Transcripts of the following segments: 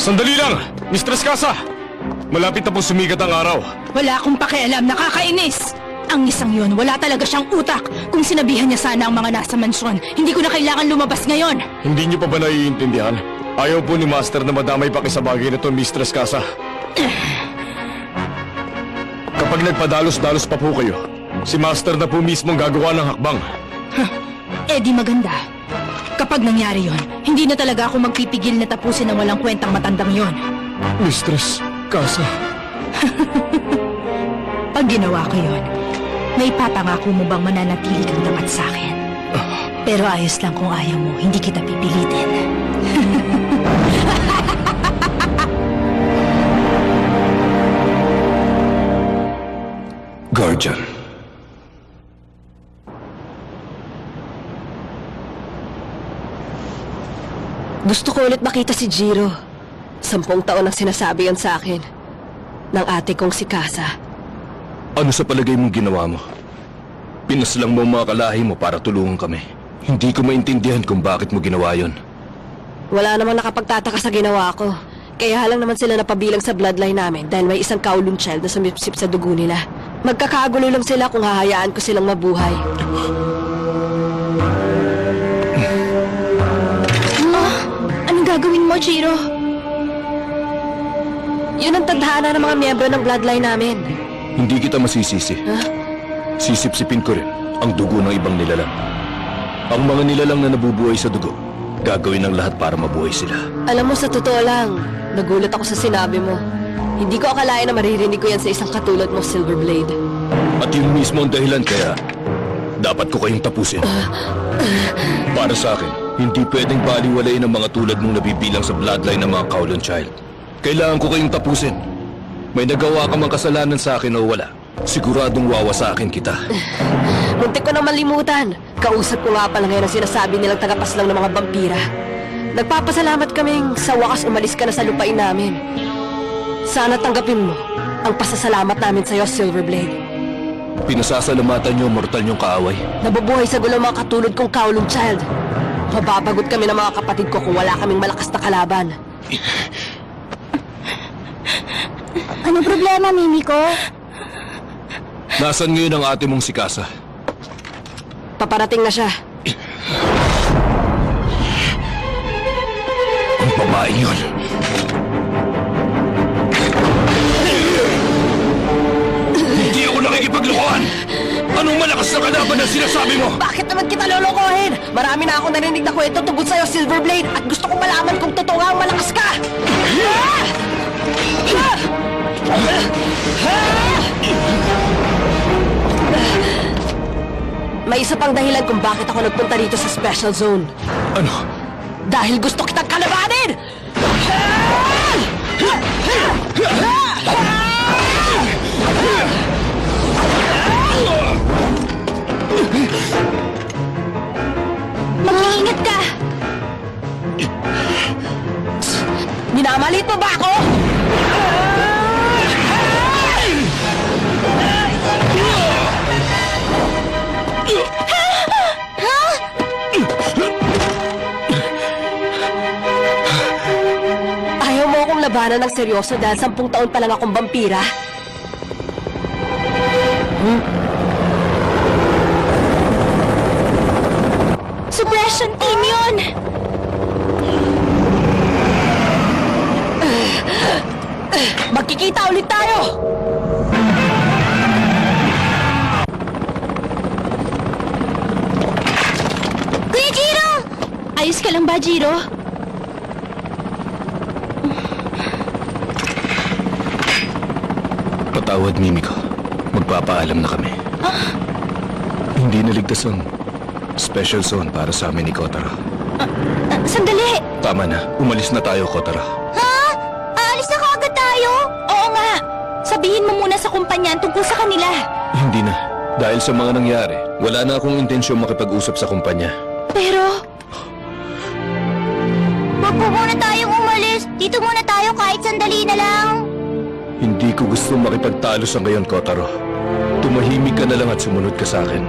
Sandali lang! Mistress Casa! Malapit na po sumikat ang araw. Wala akong pakialam, nakakainis! Ang isang yun, wala talaga siyang utak. Kung sinabihan niya sana ang mga nasa mansyon, hindi ko na kailangan lumabas ngayon. Hindi niyo pa ba naiintindihan? Ayaw po ni Master na madamay pa sa bagay na ito, Mistress Casa. Kapag nagpadalos-dalos pa po kayo, si Master na po mismo ang gagawa ng hakbang. Eh di maganda. Kapag nangyari yon, hindi na talaga ako magpipigil na tapusin ang walang kwentang matandang yon. Mistress Casa. Pag ginawa ko yon, may papangako mo bang mananatili kang tapat sa akin? Pero ayos lang kung ayaw mo, hindi kita pipilitin. Guardian. Gusto ko ulit makita si Jiro. 10 taon ang sinasabi yan sa akin. Ng ate kong si Casa. Ano sa palagay mong ginawa mo? Pinaslang mo ang mga kalahi mo para tulungan kami. Hindi ko maintindihan kung bakit mo ginawa yon. Wala namang nakapagtataka sa ginawa ko. Kaya lang naman sila napabilang sa bloodline namin dahil may isang Kowloon child na sumipsip sa dugo nila. Magkakagulo lang sila kung hahayaan ko silang mabuhay. Anong gagawin mo, Jiro? Yun ang tadhana ng mga miyembro ng bloodline namin. Hindi kita masisisi. Sisipsipin ko rin ang dugo ng ibang nilalang. Ang mga nilalang na nabubuhay sa dugo, gagawin ang lahat para mabuhay sila. Alam mo, sa totoo lang, nagulat ako sa sinabi mo. Hindi ko akalain na maririnig ko yan sa isang katulad mo, Silverblade. At yun mismo ang dahilan kaya dapat ko kayong tapusin. Para sa akin, hindi pwedeng baliwalain ang mga tulad mong nabibilang sa bloodline ng mga Kowloon child. Kailangan ko kayong tapusin. May nagawa ka mang kasalanan sa akin o wala, siguradong wawasakin kita. Muntik ko nang malimutan. Kausap ko nga pala ngayon ang sinasabi nilang tagapaslang ng mga vampira. Nagpapasalamat kaming sa wakas umalis ka na sa lupain namin. Sana tanggapin mo ang pasasalamat namin sa'yo, Silverblade. Pinasasalamatan niyo ang mortal niyong kaaway. Nabubuhay sa gulo mga katulad kong Kowloon child. Mababagot kami ng mga kapatid ko kung wala kaming malakas na kalaban. Anong problema, Mimiko? Nasaan ngayon ang ate mong si Casa? Paparating na siya. Ang babaeng yun. Hindi ako nakikipaglokohan! Anong malakas na kalaban ang sinasabi mo? Bakit naman kita lolokohin? Marami na akong narinig na kwento tungkol sa'yo, Silverblade, at gusto kong malaman kung totoo nga ang malakas ka! May isa pang dahilan kung bakit ako nagpunta rito sa Special Zone. Ano? Dahil gusto kitang kalabanin! Mag-iingat ka! Minamalit mo ba ako? Ayaw mo akong labanan ng seryoso dahil 10 taon pa lang akong vampira? Suppression team yun! Magkikita ulit tayo! Kuya Jiro! Ayos ka lang ba, Jiro? Patawad, Mimiko. Magpapaalam na kami. Hindi naligtas ang special zone para sa amin ni Kotaro. Sandali! Tama na. Umalis na tayo, Kotaro. Ha? Aalis na kaagad tayo? Oo nga. Sabihin mo muna sa kumpanya tungkol sa kanila. Hindi na. Dahil sa mga nangyari, wala na akong intensyon makipag-usap sa kumpanya. Pero... Wag po muna tayong umalis. Dito muna tayo kahit sandali na lang. Hindi ko gusto makipagtalo sa ngayon, Kotaro. Tumahimik ka na lang at sumunod ka sa akin.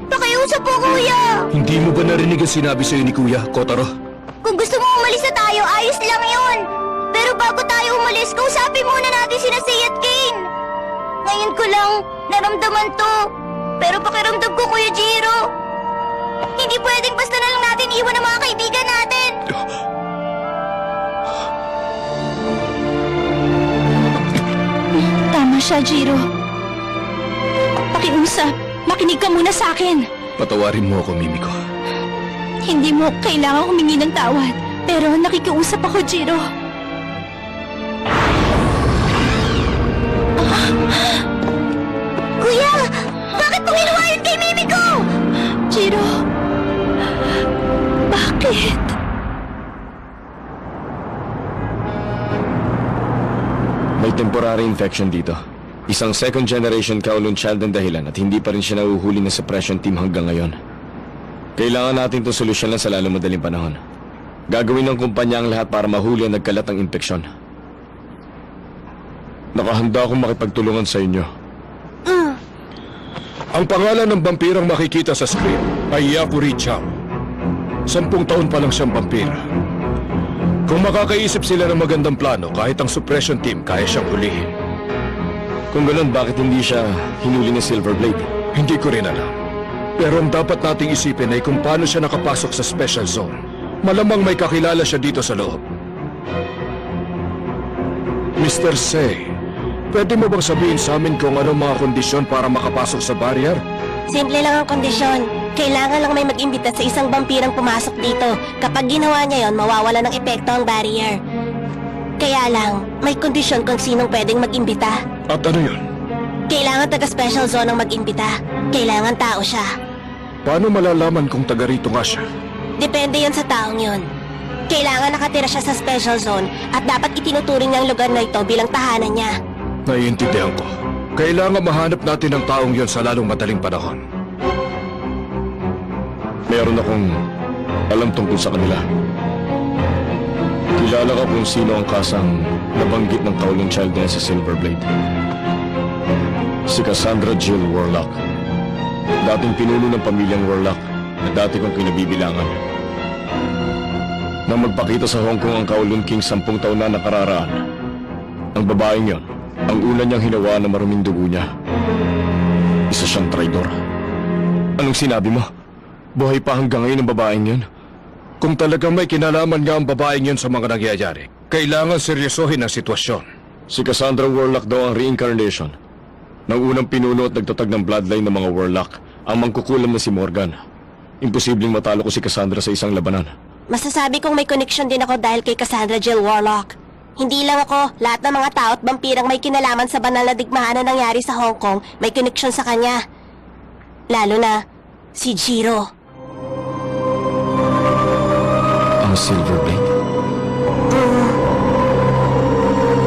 Pakiusap po, kuya. Hindi mo ba narinig ang sinabi sa'yo ni Kuya, Kotaro? Kung gusto gusto mo umalis na tayo, ayos lang yun. Pero bago tayo umalis, kausapin muna natin sina Say at Kane. Ngayon ko lang naramdaman to. Pero pakiramdam ko, Kuya Jiro, hindi pwedeng basta na lang natin iwan ang mga kaibigan natin. Tama siya, Jiro. Pakiusap. Makinig ka muna sa akin. Patawarin mo ako, Mimiko. Hindi mo kailangang humingi ng tawad. Pero nakikiusap ako, Jiro. Kuya, bakit mo ginawa yun kay Mimiko? Jiro, bakit? May temporary infection dito. Isang second generation Kowloon child ang dahilan at hindi pa rin siya nahuhuli ng suppression team hanggang ngayon. Kailangan natin itong solusyonan sa lalong madaling panahon. Gagawin ng kumpanya ang lahat para mahuli ang nagkalat ng infeksyon. Nakahanda akong makipagtulungan sa inyo. Ang pangalan ng vampirang makikita sa screen ay Yapuri Chow. 10 taon pa lang siyang vampira. Kung makakaisip sila ng magandang plano, kahit ang suppression team kaya siyang hulihin. Kung ganun, bakit hindi siya hinuli ng Silverblade? Hindi ko rin alam. Pero ang dapat nating isipin ay kung paano siya nakapasok sa special zone. Malamang may kakilala siya dito sa loob. Mr. Say, pwede mo bang sabihin sa amin kung anong mga kondisyon para makapasok sa barrier? Simple lang ang kondisyon. Kailangan lang may mag-imbita sa isang vampirang pumasok dito. Kapag ginawa niya yon, mawawala ng epekto ang barrier. Kaya lang, may kondisyon kung sinong pwedeng mag-imbita. At ano yun? Kailangan taga-special zone ang mag-imbita. Kailangan tao siya. Paano malalaman kung taga rito nga siya? Depende yon sa taong yon. Kailangan nakatira siya sa special zone at dapat itinuturing niya ang lugar na ito bilang tahanan niya. Naiintindihan ko. Kailangan mahanap natin ang taong yon sa lalong madaling panahon. Meron akong alam tungkol sa kanila. Kilala ka kung sino ang kasang nabanggit ng Kowloon child na sa Silverblade. Si Cassandra Jill Warlock. Dating pinuno ng pamilyang Warlock na dati kong kinabibilangan. Nang magpakita sa Hong Kong ang Kowloon King 10 taon na nakararaan, ang babaeng yon, ang una niyang hinawa na maruming dugo niya. Isa siyang traidor. Anong sinabi mo? Buhay pa hanggang ngayon ang babaeng yon? Kung talagang may kinalaman nga ang babaeng yun sa mga nangyayari, kailangan seryosohin ang sitwasyon. Si Cassandra Warlock daw ang reincarnation ng unang pinuno at nagtatag ng bloodline ng mga Warlock, ang mangkukulam na si Morgan. Imposibleng matalo ko si Cassandra sa isang labanan. Masasabi kong may connection din ako dahil kay Cassandra Jill Warlock. Hindi lang ako, lahat ng mga tao at vampirang may kinalaman sa banal na digmaan na nangyari sa Hong Kong, may connection sa kanya. Lalo na, si Jiro. Ang Silverblade?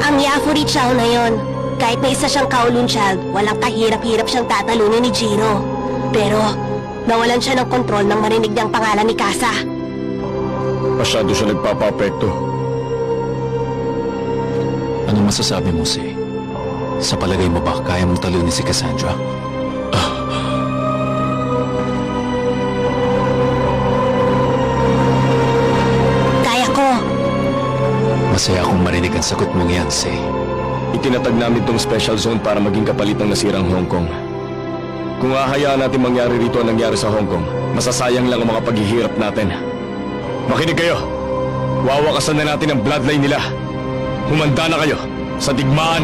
Ang Yapuri Chow na yon. Kahit na isa siyang Kowloon child, walang kahirap-hirap siyang tatalunin ni Jiro. Pero, nawalan siya ng kontrol nang marinig niyang pangalan ni Kasa. Masyado siya nagpapapekto. Anong masasabi mo, Si? Sa palagay mo ba, kaya mong talunin si Cassandra? Kaya ko. Masaya akong marinig ang sagot mong yan, Si. Itinatag namin tong special zone para maging kapalit ng nasirang Hong Kong. Kung hahayaan natin mangyari rito ang nangyari sa Hong Kong, masasayang lang ang mga paghihirap natin. Makinig kayo! Wawakasan na natin ang bloodline nila. Humanda na kayo sa digmaan!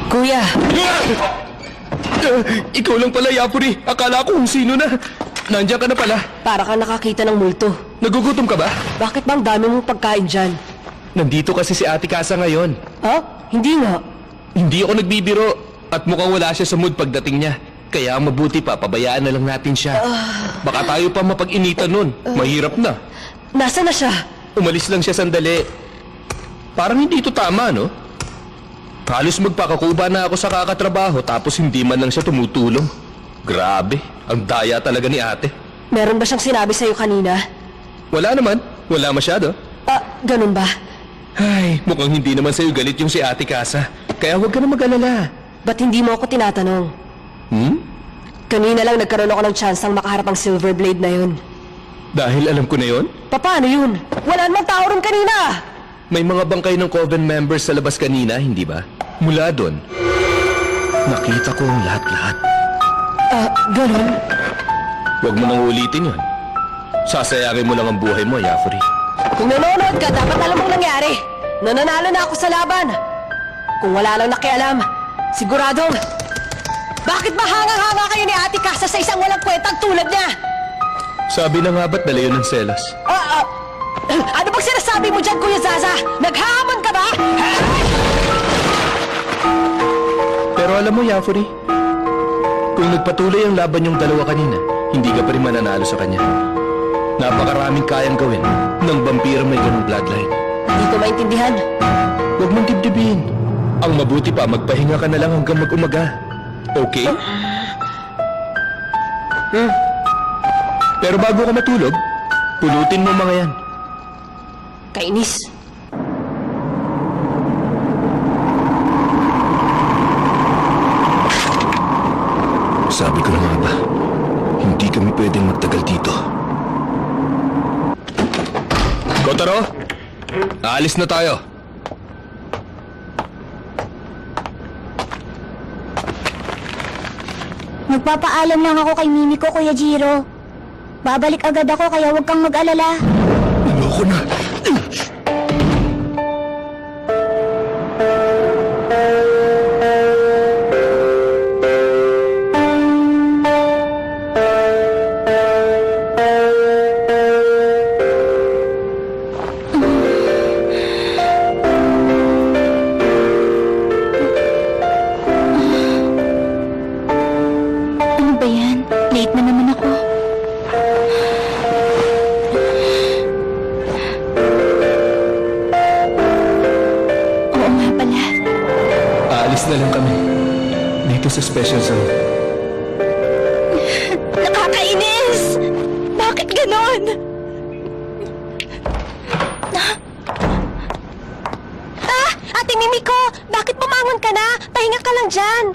Kuya, Ikaw lang pala, Yapuri. Akala ko kung sino na. Nandiyan ka na pala. para kang nakakita ng multo. Nagugutom ka ba? Bakit bang dami mong pagkain dyan? Nandito kasi si Ate Kasa ngayon. Ha? Hindi nga. Hindi ako nagbibiro. At mukhang wala siya sa mood pagdating niya. Kaya mabuti pa, pabayaan na lang natin siya. Baka tayo pa mapag-initan nun. Mahirap na. Nasaan na siya? Umalis lang siya sandali. Parang hindi ito tama, no? Halos magpakakuba na ako sa kakatrabaho tapos hindi man lang siya tumutulong. Grabe, ang daya talaga ni ate. Meron ba siyang sinabi sa'yo kanina? Wala naman. Wala masyado. Ganun ba? Ay, mukhang hindi naman sa'yo galit yung si Ate Casa. Kaya huwag ka na mag-alala. Ba't hindi mo ako tinatanong? Kanina lang nagkaroon ako ng tsansang makaharap ang Silver Blade na yun. Dahil alam ko na yon, Paano yun? Wala namang tao ron kanina! may mga bangkay ng Coven members sa labas kanina, hindi ba? Mula doon, nakita ko ang lahat-lahat. Ganun? Huwag mo nang ulitin yon. Sasayangin mo lang ang buhay mo, Yafuri. Kung nanonood ka, dapat alam mong nangyari. Nananalo na ako sa laban. Kung wala lang nakialam, siguradong... Bakit ba hanga-hanga kayo ni Ate Casa sa isang walang kwentang tulad niya? Sabi na nga ba't dala yun ng selas? Ano bang sinasabi mo dyan, Kuya Zaza? Naghahamon ka ba? Pero alam mo, Yafuri, kung nagpatuloy ang laban yung dalawa kanina, hindi ka pa rin mananalo sa kanya. Napakaraming kayang gawin ng vampira may ganong bloodline. Hindi ko maintindihan. Huwag mong dibdibin. Ang mabuti pa, magpahinga ka na lang hanggang mag-umaga. Okay? Pero bago ka matulog, pulutin mo mga yan. Kainis. Sabi ko na nga ba, hindi kami pwedeng magtagal dito. Kotaro, aalis na tayo. Magpapaalam lang ako kay Mimiko, Kuya Jiro. Babalik agad ako kaya huwag kang mag-alala. Ayoko na. Ano ba yan? Late na naman ako. Oo nga pala. Aalis na lang kami. Dito sa special zone. Nakakainis! Bakit ganon? Ate Mimiko! Bakit bumangon ka na? Pahinga ka lang dyan.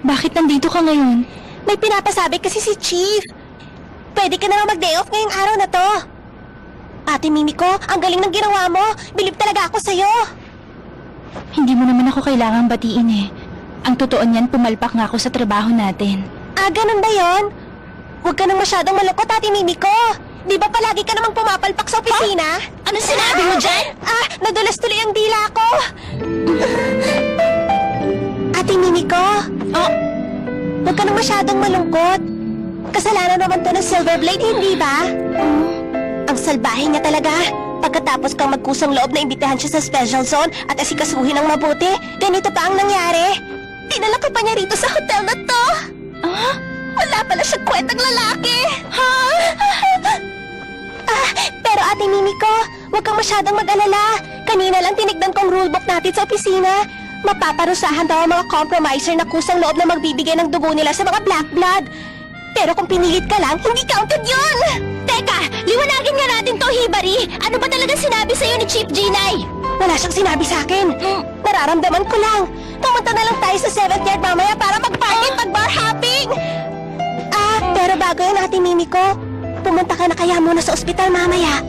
Bakit nandito ka ngayon? May pinapasabi kasi si Chief. Pwede ka naman mag-day off ngayong araw na to. Ate Mimiko, ang galing ng ginawa mo. Bilib talaga ako sa'yo. Hindi mo naman ako kailangang batiin eh. Ang totoo niyan, pumalpak nga ako sa trabaho natin. Ganun ba yon? Huwag ka nang masyadong malungkot, Ate Mimiko. Di ba palagi ka namang pumapalpak sa opisina? Ano sinabi mo dyan? Nadulas tuloy ang dila ko. Ate Mimiko? Huwag ka nang masyadong malungkot. Kasalanan naman to ng Silver Blade, hindi ba? Ang salbahe niya talaga. Pagkatapos kang magkusang loob na imbitahan siya sa special zone at asikasuhin ng mabuti, ganito pa ang nangyari. Dinala ka pa niya rito sa hotel na to. Wala pala siyang kwentang lalaki. Pero Ate Mimiko, huwag kang masyadong mag-alala. Kanina lang tinignan kong rulebook natin sa opisina. Mapaparusahan daw ang mga compromiser na kusang loob na magbibigay ng dugo nila sa mga black blood. Pero kung pinilit ka lang, hindi counted yun! Teka, liwanagin nga natin to, Hibari. Ano ba talaga sinabi sa'yo ni Chief Jinay? Wala siyang sinabi sa akin. Nararamdaman ko lang. Pumunta na lang tayo sa 7th yard mamaya para mag-party at mag-bar hopping. Pero bago yan, Ate Mimiko, pumunta ka na kaya muna sa ospital mamaya.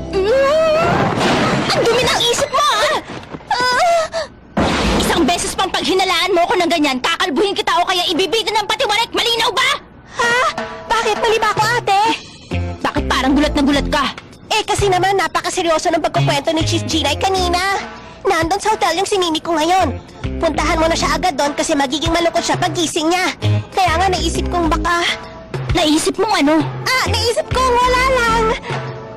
Ang dumi ng isip mo, Isang beses pang paghinalaan mo ko ng ganyan, kakalbuhin kita o kaya ibibida ng patiwarik, malinaw ba? Bakit? Mali ba ako, ate? Bakit parang gulat na gulat ka? Kasi naman napakaseryoso ng pagkukwento ni Chief Jinay kanina. Nandun sa hotel yung si Mimiko ngayon. Puntahan mo na siya agad doon kasi magiging malungkot siya paggising niya. Kaya nga naisip kong baka... Naisip mong ano? Naisip kong wala lang.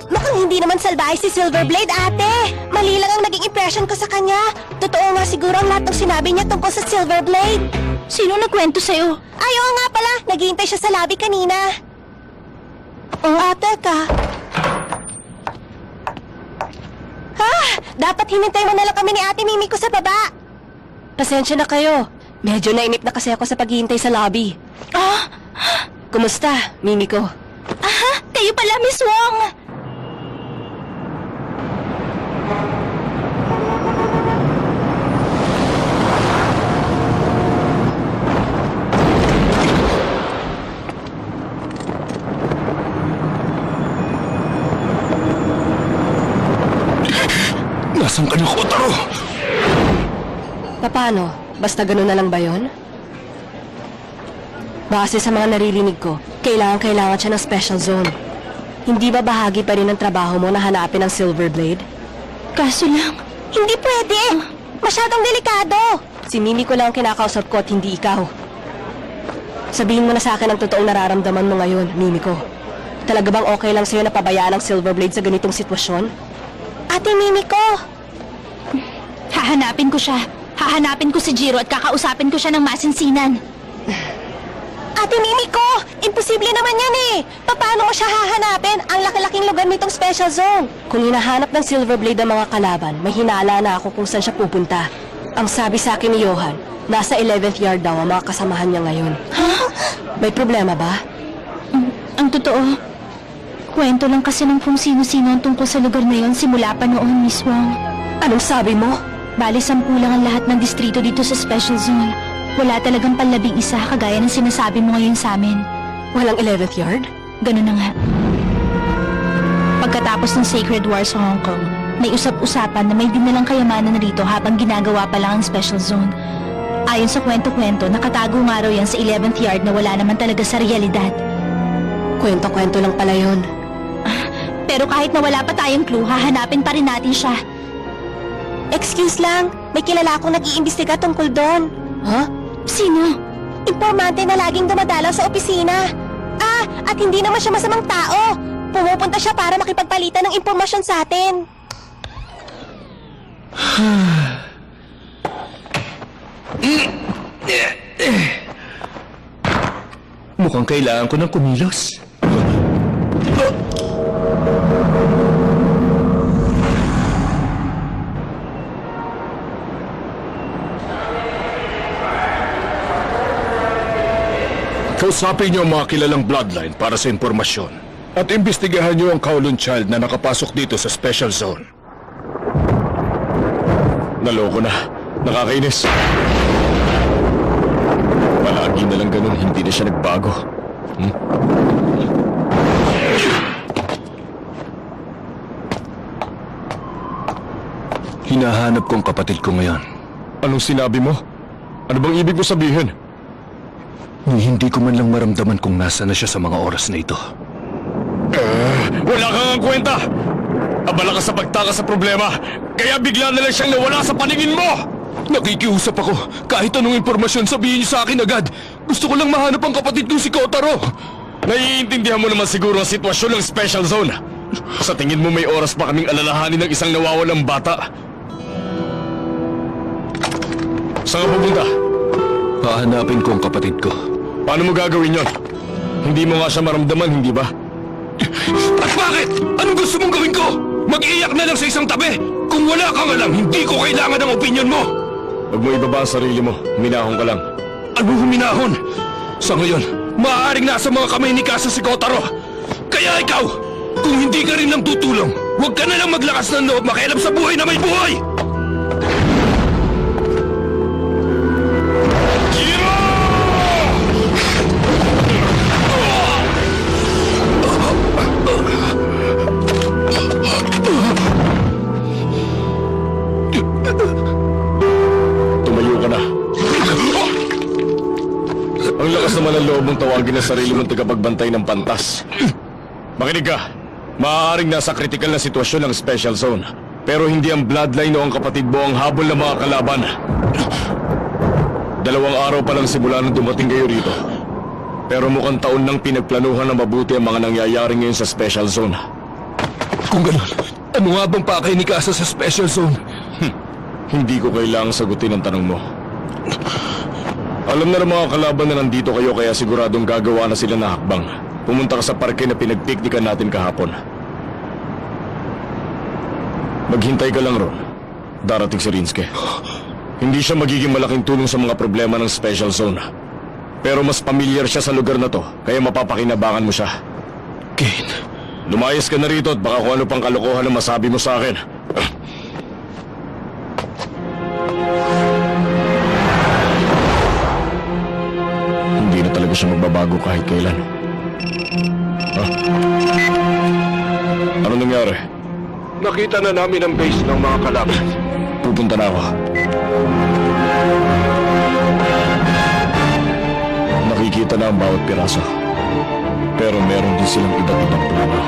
Mukhang hindi naman salbahe si Silver Blade, ate. Mali lang ang naging impression ko sa kanya. Totoo nga siguro ang lahat ng sinabi niya tungkol sa Silver Blade. Sino nagkwento sa'yo? Oo nga pala. Naghihintay siya sa lobby kanina. Ate ka. Dapat hinintay mo na lang kami ni Ate Mimiko sa baba. Pasensya na kayo. Medyo nainip na kasi ako sa paghihintay sa lobby. Kumusta, Mimiko? Aha, kayo pala, Miss Wong! Nasaan ka na, Kotaro? Paano? Basta ganun na lang ba yon? Base sa mga naririnig ko, kailangan siya ng special zone. Hindi ba bahagi pa rin ng trabaho mo na hanapin ang Silver Blade? Kaso lang, Hindi pwede! Masyadong delikado! Si Mimiko lang ang kinakausap ko at hindi ikaw. Sabihin mo na sa akin ang totoong nararamdaman mo ngayon, Mimiko. Talaga bang okay lang sa'yo na pabayaan ang Silver Blade sa ganitong sitwasyon? Ate Mimiko! hahanapin ko siya. Hahanapin ko si Jiro at kakausapin ko siya ng masinsinan. Ate Mimiko! Imposible naman yan eh! Paano mo siya hahanapin? Ang laki-laking lugar nitong special zone! Kung hinahanap ng Silver Blade ang mga kalaban, may hinala na ako kung saan siya pupunta. Ang sabi sa akin ni Johan, nasa 11th yard daw ang mga kasamahan niya ngayon. May problema ba? Ang totoo, kwento lang kasi ng kung sino-sino ang tungkol sa lugar na yon simula pa noon, Miss Wong. Anong sabi mo? Bali, 10 lang ang lahat ng distrito dito sa Special Zone. Wala talagang panlabing isa kagaya ng sinasabi mo ngayon sa amin. Walang 11th yard? Ganun na nga. Pagkatapos ng Sacred War sa Hong Kong, may usap-usapan na may dinalang kayamanan rito habang ginagawa pa lang ang Special Zone. Ayon sa kwento-kwento, nakatago nga raw yan sa 11th yard na wala naman talaga sa realidad. Kwento-kwento lang pala yun. Pero kahit na wala pa tayong clue, hahanapin pa rin natin siya. Excuse lang, may kilala akong nag-iimbestiga tungkol doon. Ha? Sino? Impormante na laging dumadalaw sa opisina. At hindi naman siya masamang tao. Pumupunta siya para makipagpalitan ng impormasyon sa atin. Mukhang kailangan ko ng kumilos. Kausapin niyo ang mga kilalang bloodline para sa impormasyon. At imbestigahan niyo ang Kowloon Child na nakapasok dito sa Special Zone. Naloko na. Nakakainis. Palagi na lang ganun, hindi na siya nagbago. Hinahanap ko ang kapatid ko ngayon. Anong sinabi mo? Ano bang ibig mo sabihin? Ni hindi ko man lang maramdaman kung nasa na siya sa mga oras na ito. Wala kang ang kwenta! Abala ka sa pagtakas sa problema, kaya bigla na lang siyang nawala sa paningin mo! Nakikiusap ako. Kahit anong impormasyon sabihin niyo sa akin agad. Gusto ko lang mahanap ang kapatid kong si Kotaro. Naiintindihan mo naman siguro ang sitwasyon ng Special Zone. Sa tingin mo may oras pa kaming alalahanin ng isang nawawalang bata? Saan ka pupunta? Hahanapin ko ang kapatid ko. Paano mo gagawin yon? Hindi mo nga siya maramdaman, hindi ba? At bakit? Anong gusto mong gawin ko? Mag-iyak na lang sa isang tabi? Kung wala kang alam, hindi ko kailangan ng opinion mo! Huwag mo ibaba ang sarili mo. Minahon ka lang. Ano huminahon? Sa ngayon, maaaring nasa mga kamay ni Kasa si Kotaro. Kaya ikaw, kung hindi ka rin lang tutulong, huwag ka na lang maglakas ng loob makialam sa buhay na may buhay! Tumayo ka na. Ang lakas naman ng loob mong tawagin na sarili mong tagapagbantay ng pantas. Makinig ka. Maaaring nasa kritikal na sitwasyon ang Special Zone. Pero hindi ang bloodline o ang kapatid mo ang habol ng mga kalaban. 2 araw pa lang simula nung dumating kayo rito. Pero mukhang taon nang pinagplanuhan na mabuti ang mga nangyayari ngayon sa Special Zone. Kung gano'n, ano nga bang pakay ni Kasa sa Special Zone? Hindi ko kailangang sagutin ang tanong mo. Alam na ng mga kalaban na nandito kayo kaya siguradong gagawa na sila na hakbang. Pumunta ka sa parke na pinagpiknikan natin kahapon. Maghintay ka lang ron. Darating si Rinske. Hindi siya magiging malaking tulong sa mga problema ng Special Zone. Pero mas pamilyar siya sa lugar na to, kaya mapapakinabangan mo siya. Kane, Lumayas ka na rito at baka kung ano pang kalokohan ang masabi mo sa akin. Hindi na talaga siya magbabago kahit kailan. Ano nangyari? nakita na namin ang base ng mga kalaban. Pupunta na ako. Nakikita na ang bawat piraso. Pero meron din silang iba't ibang plano.